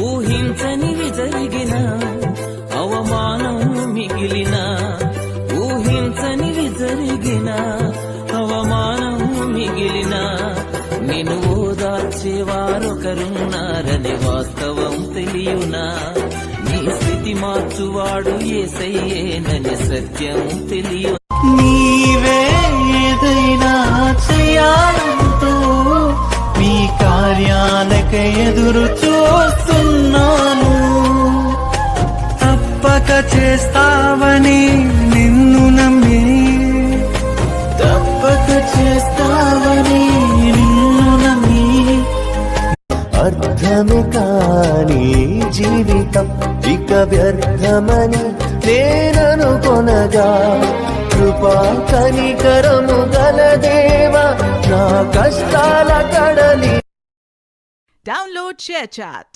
ఊహించనివి జరిగిన అవమానం మిగిలిన, ఊహించనివి జరిగిన అవమానం మిగిలిన, నిన్ను ఓదార్చేవారొకరున్నారని వాస్తవం తెలియునా, నీ స్థితి మార్చువాడు యేసయ్యేనని సత్యం తెలియు. నీవే ఏదైనా చేయాలంటూ నీ కార్యాలకై ఎదురు చూస్తున్నాను. తప్పక చేస్తావని నిన్ను నమ్మి, తప్పక చేస్తావని నిన్ను నమ్మి, అర్థమే కాని జీవితం ఇక వ్యర్థమని నేననుకొనగా, కృపా కనికరము గల దేవా నా కష్టాల కడలి. Download ShareChat.